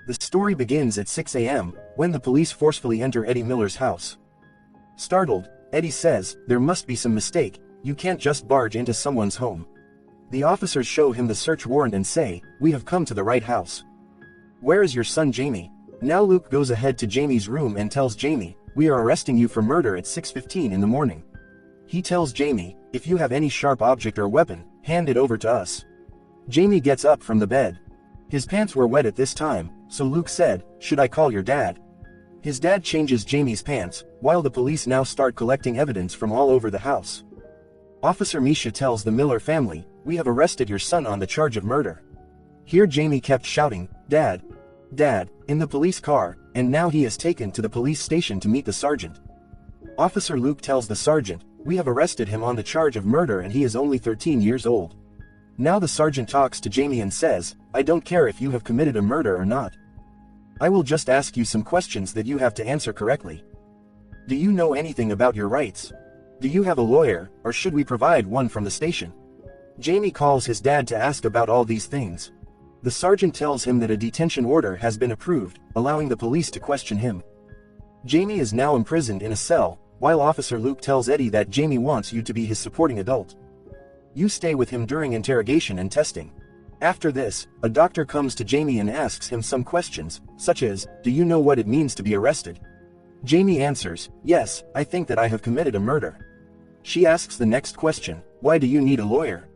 The story begins at 6 a.m., when the police forcefully enter Eddie Miller's house. Startled, Eddie says, "There must be some mistake, you can't just barge into someone's home." The officers show him the search warrant and say, "We have come to the right house." "Where is your son Jamie?" Now Luke goes ahead to Jamie's room and tells Jamie, "We are arresting you for murder at 6:15 in the morning." He tells Jamie, "If you have any sharp object or weapon, hand it over to us." Jamie gets up from the bed. His pants were wet at this time, so Luke said, "Should I call your dad?" His dad changes Jamie's pants, while the police now start collecting evidence from all over the house. Officer Misha tells the Miller family, "We have arrested your son on the charge of murder." Here Jamie kept shouting, "Dad! Dad!" in the police car, and now he is taken to the police station to meet the sergeant. Officer Luke tells the sergeant, "We have arrested him on the charge of murder and he is only 13 years old." Now the sergeant talks to Jamie and says, "I don't care if you have committed a murder or not. I will just ask you some questions that you have to answer correctly. Do you know anything about your rights? Do you have a lawyer, or should we provide one from the station?" Jamie calls his dad to ask about all these things. The sergeant tells him that a detention order has been approved, allowing the police to question him. Jamie is now imprisoned in a cell, while Officer Luke tells Eddie that Jamie wants you to be his supporting adult. You stay with him during interrogation and testing. After this, a doctor comes to Jamie and asks him some questions, such as, "Do you know what it means to be arrested?" Jamie answers, "Yes, I think that I have committed a murder." She asks the next question, "Why do you need a lawyer?"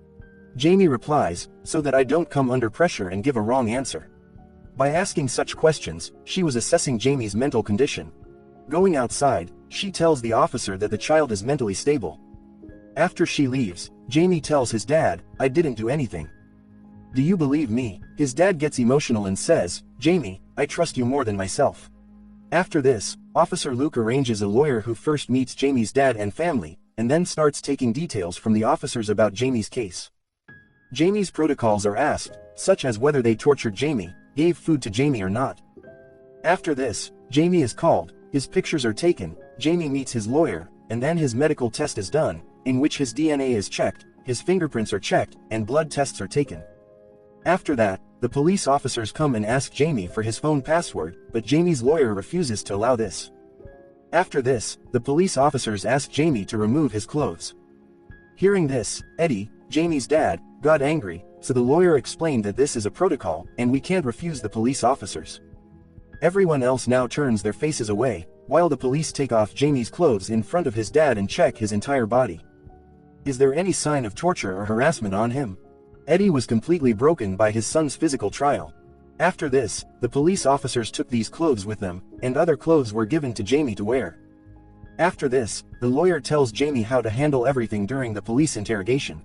Jamie replies, "So that I don't come under pressure and give a wrong answer." By asking such questions, she was assessing Jamie's mental condition. Going outside, she tells the officer that the child is mentally stable. After she leaves, Jamie tells his dad, "I didn't do anything. Do you believe me?" His dad gets emotional and says, "Jamie, I trust you more than myself." After this, Officer Luke arranges a lawyer who first meets Jamie's dad and family, and then starts taking details from the officers about Jamie's case. Jamie's protocols are asked, such as whether they tortured Jamie, gave food to Jamie or not. After this, Jamie is called, his pictures are taken, Jamie meets his lawyer, and then his medical test is done, in which his DNA is checked, his fingerprints are checked, and blood tests are taken. After that, the police officers come and ask Jamie for his phone password, but Jamie's lawyer refuses to allow this. After this, the police officers ask Jamie to remove his clothes. Hearing this, Eddie, Jamie's dad, got angry, so the lawyer explained that this is a protocol, and we can't refuse the police officers. Everyone else now turns their faces away, while the police take off Jamie's clothes in front of his dad and check his entire body. Is there any sign of torture or harassment on him? Eddie was completely broken by his son's physical trial. After this, the police officers took these clothes with them, and other clothes were given to Jamie to wear. After this, the lawyer tells Jamie how to handle everything during the police interrogation.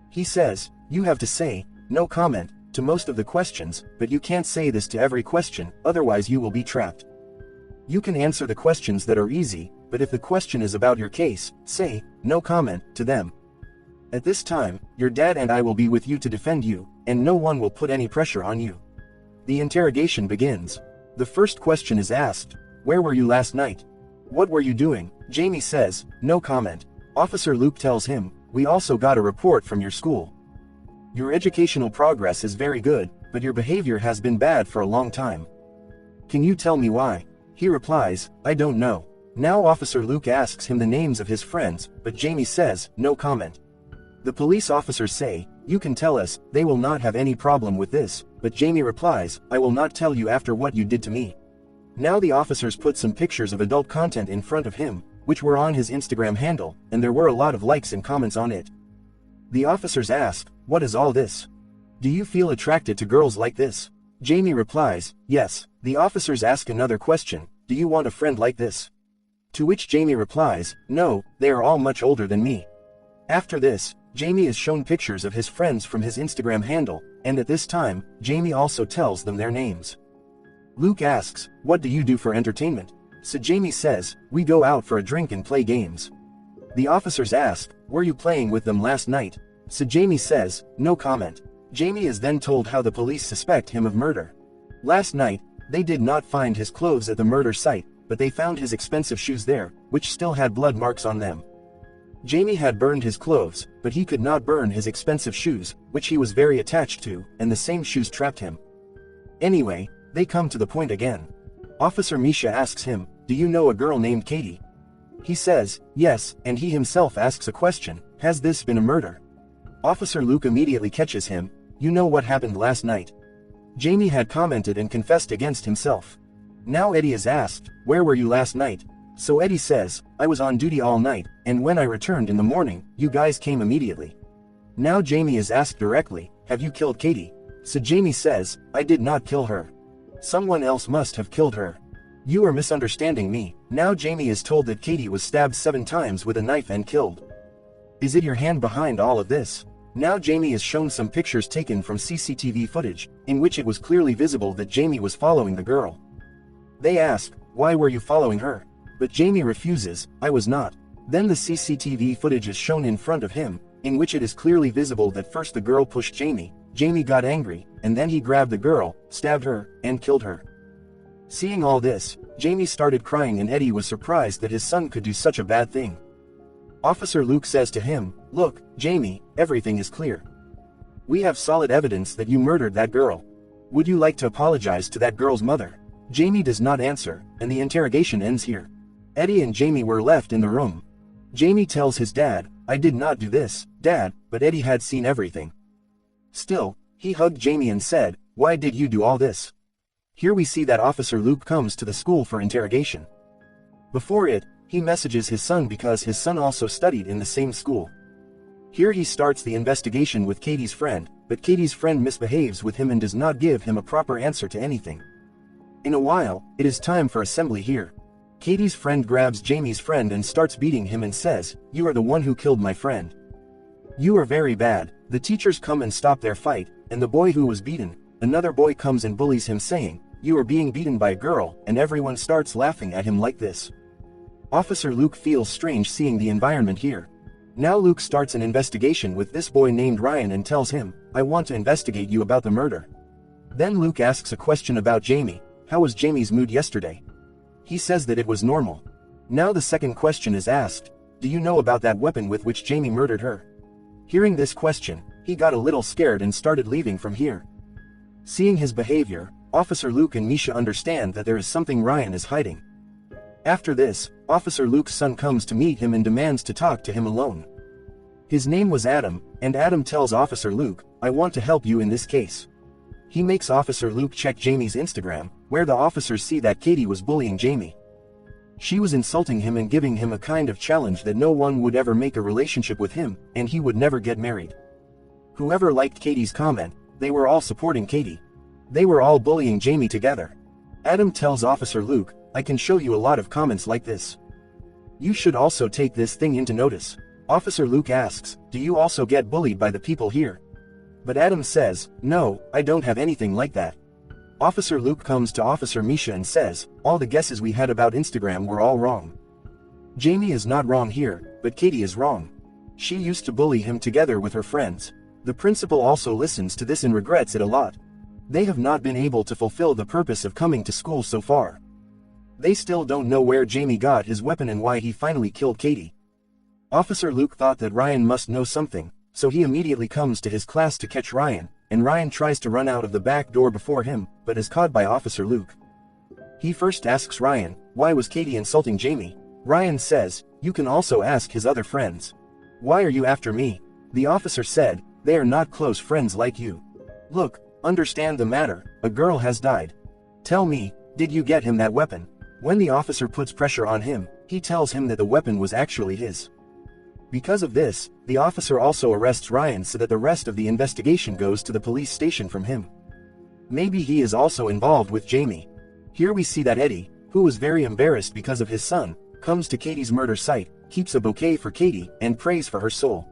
He says, "You have to say, no comment, to most of the questions, but you can't say this to every question, otherwise you will be trapped. You can answer the questions that are easy, but if the question is about your case, say, no comment, to them. At this time, your dad and I will be with you to defend you, and no one will put any pressure on you." The interrogation begins. The first question is asked, "Where were you last night? What were you doing?" Jamie says, "No comment." Officer Luke tells him, "We also got a report from your school. Your educational progress is very good, but your behavior has been bad for a long time. Can you tell me why?" He replies, "I don't know." Now Officer Luke asks him the names of his friends, but Jamie says, "No comment." The police officers say, "You can tell us, they will not have any problem with this," but Jamie replies, "I will not tell you after what you did to me." Now the officers put some pictures of adult content in front of him, which were on his Instagram handle, and there were a lot of likes and comments on it. The officers ask, "What is all this? Do you feel attracted to girls like this?" Jamie replies, "Yes." The officers ask another question, "Do you want a friend like this?" To which Jamie replies, "No, they are all much older than me." After this, Jamie is shown pictures of his friends from his Instagram handle, and at this time, Jamie also tells them their names. Luke asks, "What do you do for entertainment?" So Jamie says, "We go out for a drink and play games." The officers ask, "Were you playing with them last night?" So Jamie says, "No comment." Jamie is then told how the police suspect him of murder. Last night, they did not find his clothes at the murder site, but they found his expensive shoes there, which still had blood marks on them. Jamie had burned his clothes, but he could not burn his expensive shoes, which he was very attached to, and the same shoes trapped him. Anyway, They come to the point again. Officer Misha asks him, "Do you know a girl named Katie?" He says, "Yes," and he himself asks a question, "Has this been a murder?" Officer Luke immediately catches him, "You know what happened last night?" Jamie had commented and confessed against himself. Now Eddie is asked, "Where were you last night?" So Eddie says, "I was on duty all night, and when I returned in the morning, you guys came immediately." Now Jamie is asked directly, "Have you killed Katie?" So Jamie says, "I did not kill her. Someone else must have killed her. You are misunderstanding me." Now Jamie is told that Katie was stabbed 7 times with a knife and killed. Is it your hand behind all of this? Now Jamie is shown some pictures taken from CCTV footage, in which it was clearly visible that Jamie was following the girl. They ask, "Why were you following her?" But Jamie refuses, "I was not." Then the CCTV footage is shown in front of him, in which it is clearly visible that first the girl pushed Jamie, Jamie got angry, and then he grabbed the girl, stabbed her, and killed her. Seeing all this, Jamie started crying and Eddie was surprised that his son could do such a bad thing. Officer Luke says to him, "Look, Jamie, everything is clear. We have solid evidence that you murdered that girl. Would you like to apologize to that girl's mother?" Jamie does not answer, and the interrogation ends here. Eddie and Jamie were left in the room. Jamie tells his dad, "I did not do this, Dad," but Eddie had seen everything. Still, he hugged Jamie and said, "Why did you do all this?" Here we see that Officer Luke comes to the school for interrogation. Before it, he messages his son because his son also studied in the same school. Here he starts the investigation with Katie's friend, but Katie's friend misbehaves with him and does not give him a proper answer to anything. In a while, it is time for assembly here. Katie's friend grabs Jamie's friend and starts beating him and says, "You are the one who killed my friend. You are very bad." The teachers come and stop their fight, and the boy who was beaten, another boy comes and bullies him saying, "You are being beaten by a girl," and everyone starts laughing at him like this. Officer Luke feels strange seeing the environment here. Now Luke starts an investigation with this boy named Ryan and tells him, "I want to investigate you about the murder." Then Luke asks a question about Jamie, "How was Jamie's mood yesterday?" He says that it was normal. Now the second question is asked, "Do you know about that weapon with which Jamie murdered her?" Hearing this question, he got a little scared and started leaving from here. Seeing his behavior, Officer Luke and Misha understand that there is something Ryan is hiding. After this, Officer Luke's son comes to meet him and demands to talk to him alone. His name was Adam, and Adam tells Officer Luke, "I want to help you in this case." He makes Officer Luke check Jamie's Instagram, where the officers see that Katie was bullying Jamie. She was insulting him and giving him a kind of challenge that no one would ever make a relationship with him, and he would never get married. Whoever liked Katie's comment, they were all supporting Katie. They were all bullying Jamie together. Adam tells Officer Luke, "I can show you a lot of comments like this. You should also take this thing into notice." Officer Luke asks, "Do you also get bullied by the people here?" But Adam says, "No, I don't have anything like that." Officer Luke comes to Officer Misha and says, "All the guesses we had about Instagram were all wrong. Jamie is not wrong here, but Katie is wrong. She used to bully him together with her friends." The principal also listens to this and regrets it a lot. They have not been able to fulfill the purpose of coming to school so far. They still don't know where Jamie got his weapon and why he finally killed Katie. Officer Luke thought that Ryan must know something, so he immediately comes to his class to catch Ryan, and Ryan tries to run out of the back door before him, but is caught by Officer Luke. He first asks Ryan, "Why was Katie insulting Jamie?" Ryan says, "You can also ask his other friends. Why are you after me?" The officer said, "They are not close friends like you. Look, understand the matter, a girl has died. Tell me, did you get him that weapon?" When the officer puts pressure on him, he tells him that the weapon was actually his. Because of this, the officer also arrests Ryan so that the rest of the investigation goes to the police station from him. Maybe he is also involved with Jamie. Here we see that Eddie, who was very embarrassed because of his son, comes to Katie's murder site, keeps a bouquet for Katie, and prays for her soul.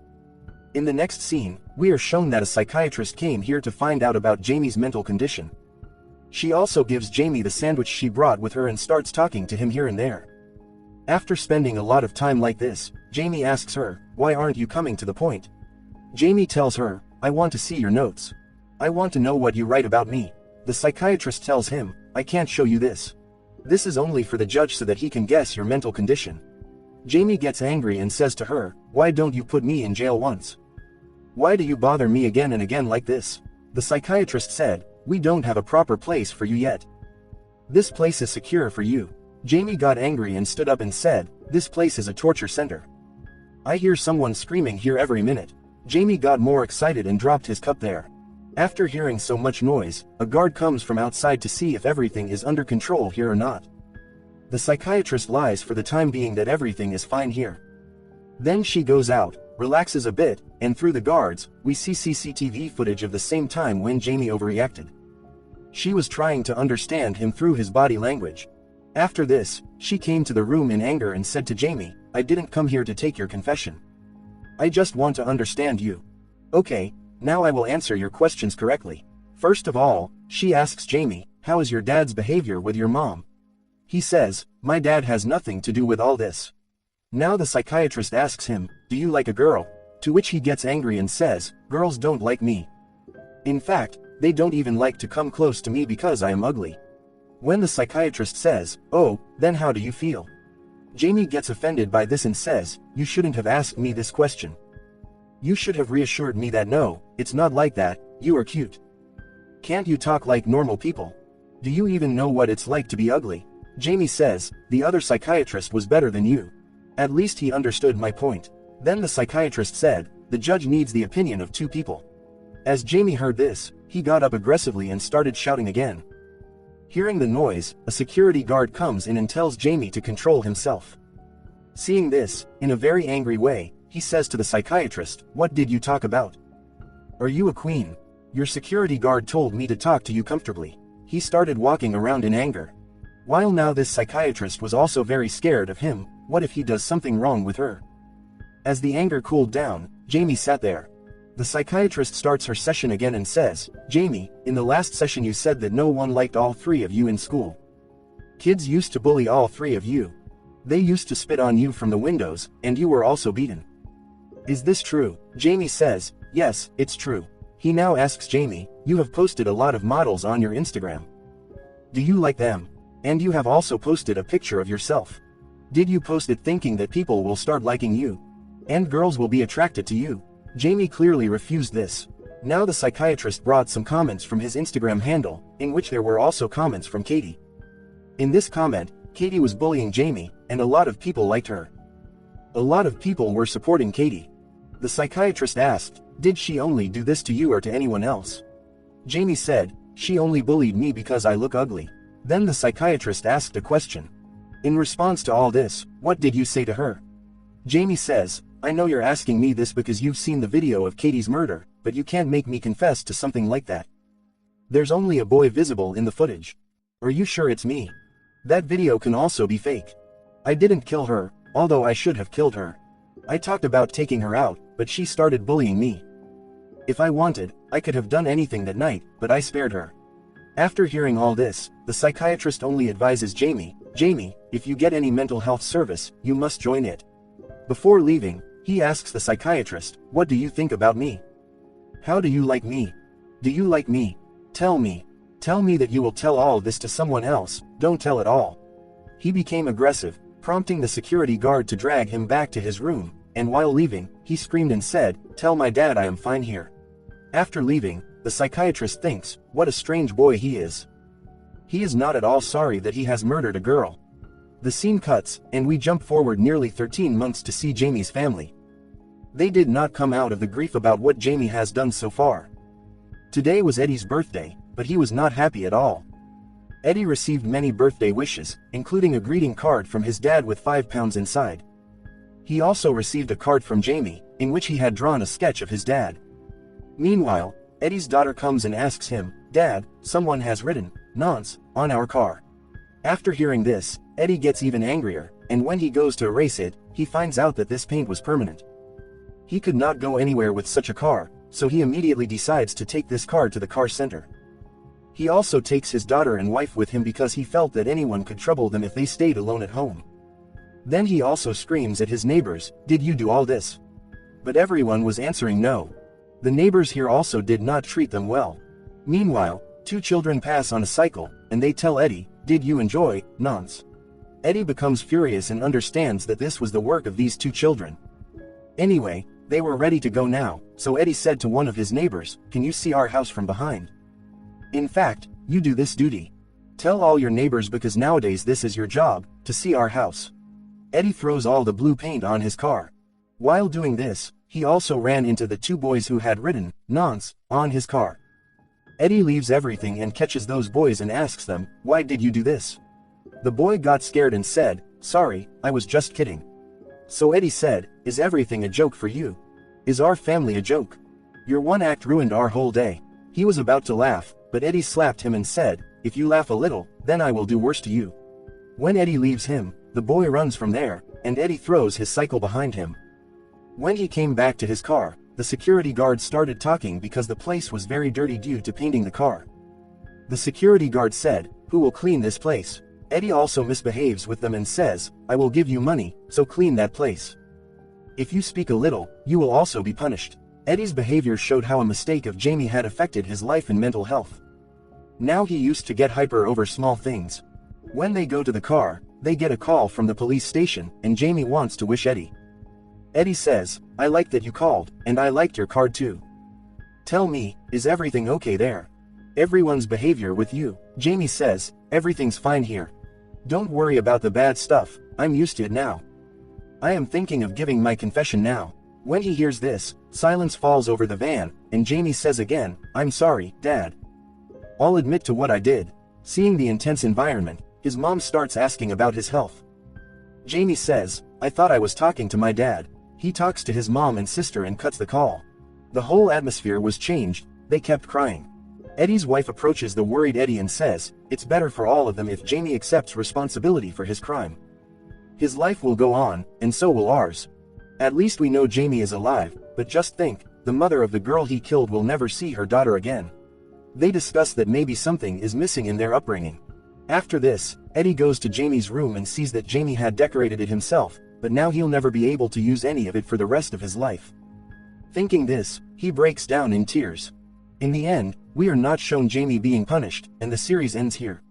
In the next scene, we are shown that a psychiatrist came here to find out about Jamie's mental condition. She also gives Jamie the sandwich she brought with her and starts talking to him here and there. After spending a lot of time like this, Jamie asks her, "Why aren't you coming to the point?" Jamie tells her, "I want to see your notes. I want to know what you write about me." The psychiatrist tells him, "I can't show you this. This is only for the judge so that he can guess your mental condition." Jamie gets angry and says to her, "Why don't you put me in jail once? Why do you bother me again and again like this?" The psychiatrist said, "We don't have a proper place for you yet. This place is secure for you. Jamie got angry and stood up and said, this place is a torture center. I hear someone screaming here every minute. Jamie got more excited and dropped his cup there. After hearing so much noise, a guard comes from outside to see if everything is under control here or not. The psychiatrist lies for the time being that everything is fine here. Then she goes out, relaxes a bit, and through the guards, we see CCTV footage of the same time when Jamie overreacted. She was trying to understand him through his body language. After this, she came to the room in anger and said to Jamie, I didn't come here to take your confession. I just want to understand you. Okay, now I will answer your questions correctly. First of all, she asks Jamie, how is your dad's behavior with your mom? He says, my dad has nothing to do with all this. Now the psychiatrist asks him, do you like a girl? To which he gets angry and says, girls don't like me. In fact, they don't even like to come close to me because I am ugly. When the psychiatrist says, oh, then how do you feel? Jamie gets offended by this and says, you shouldn't have asked me this question. You should have reassured me that no, it's not like that, you are cute. Can't you talk like normal people? Do you even know what it's like to be ugly? Jamie says, the other psychiatrist was better than you. At least he understood my point. Then the psychiatrist said, the judge needs the opinion of two people. As Jamie heard this, he got up aggressively and started shouting again. Hearing the noise, a security guard comes in and tells Jamie to control himself. Seeing this, in a very angry way, he says to the psychiatrist, what did you talk about? Are you a queen? Your security guard told me to talk to you comfortably. He started walking around in anger. While now this psychiatrist was also very scared of him, what if he does something wrong with her? As the anger cooled down, Jamie sat there. The psychiatrist starts her session again and says, Jamie, in the last session you said that no one liked all three of you in school. Kids used to bully all three of you. They used to spit on you from the windows, and you were also beaten. Is this true? Jamie says, yes, it's true. He now asks Jamie, you have posted a lot of models on your Instagram. Do you like them? And you have also posted a picture of yourself. Did you post it thinking that people will start liking you? And girls will be attracted to you? Jamie clearly refused this. Now the psychiatrist brought some comments from his Instagram handle, in which there were also comments from Katie. In this comment, Katie was bullying Jamie, and a lot of people liked her. A lot of people were supporting Katie. The psychiatrist asked, did she only do this to you or to anyone else? Jamie said, she only bullied me because I look ugly. Then the psychiatrist asked a question. In response to all this, what did you say to her? Jamie says, I know you're asking me this because you've seen the video of Katie's murder, but you can't make me confess to something like that. There's only a boy visible in the footage. Are you sure it's me? That video can also be fake. I didn't kill her, although I should have killed her. I talked about taking her out, but she started bullying me. If I wanted, I could have done anything that night, but I spared her. After hearing all this, the psychiatrist only advises Jamie, if you get any mental health service, you must join it. Before leaving, he asks the psychiatrist, what do you think about me? How do you like me? Do you like me? Tell me. Tell me that you will tell all this to someone else, don't tell it all. He became aggressive, prompting the security guard to drag him back to his room, and while leaving, he screamed and said, tell my dad I am fine here. After leaving, the psychiatrist thinks, what a strange boy he is. He is not at all sorry that he has murdered a girl. The scene cuts, and we jump forward nearly 13 months to see Jamie's family. They did not come out of the grief about what Jamie has done so far. Today was Eddie's birthday, but he was not happy at all. Eddie received many birthday wishes, including a greeting card from his dad with £5 inside. He also received a card from Jamie, in which he had drawn a sketch of his dad. Meanwhile, Eddie's daughter comes and asks him, Dad, someone has written, "Nonce," on our car. After hearing this, Eddie gets even angrier, and when he goes to erase it, he finds out that this paint was permanent. He could not go anywhere with such a car, so he immediately decides to take this car to the car center. He also takes his daughter and wife with him because he felt that anyone could trouble them if they stayed alone at home. Then he also screams at his neighbors, "Did you do all this?" But everyone was answering no. The neighbors here also did not treat them well. Meanwhile, two children pass on a cycle, and they tell Eddie, "Did you enjoy, nonce?" Eddie becomes furious and understands that this was the work of these two children. Anyway, they were ready to go now, so Eddie said to one of his neighbors, "Can you see our house from behind? In fact, you do this duty." Tell all your neighbors because nowadays this is your job, to see our house. Eddie throws all the blue paint on his car. While doing this, he also ran into the two boys who had written, "Nonce," on his car. Eddie leaves everything and catches those boys and asks them, "Why did you do this?" The boy got scared and said, "Sorry, I was just kidding." So Eddie said, "Is everything a joke for you? Is our family a joke? Your one act ruined our whole day." He was about to laugh, but Eddie slapped him and said, "If you laugh a little, then I will do worse to you." When Eddie leaves him, the boy runs from there, and Eddie throws his cycle behind him. When he came back to his car, the security guard started talking because the place was very dirty due to painting the car. The security guard said, "Who will clean this place?" Eddie also misbehaves with them and says, "I will give you money, so clean that place. If you speak a little, you will also be punished." Eddie's behavior showed how a mistake of Jamie had affected his life and mental health. Now he used to get hyper over small things. When they go to the car, they get a call from the police station, and Jamie wants to wish Eddie. Eddie says, "I like that you called, and I liked your card too. Tell me, is everything okay there? Everyone's behavior with you." Jamie says, "Everything's fine here. Don't worry about the bad stuff, I'm used to it now. I am thinking of giving my confession now." When he hears this, silence falls over the van, and Jamie says again, "I'm sorry, Dad. I'll admit to what I did." Seeing the intense environment, his mom starts asking about his health. Jamie says, "I thought I was talking to my dad." He talks to his mom and sister and cuts the call. The whole atmosphere was changed, they kept crying. Eddie's wife approaches the worried Eddie and says, "It's better for all of them if Jamie accepts responsibility for his crime. His life will go on, and so will ours. At least we know Jamie is alive, but just think, the mother of the girl he killed will never see her daughter again." They discuss that maybe something is missing in their upbringing. After this, Eddie goes to Jamie's room and sees that Jamie had decorated it himself, but now he'll never be able to use any of it for the rest of his life. Thinking this, he breaks down in tears. In the end, we are not shown Jamie being punished, and the series ends here.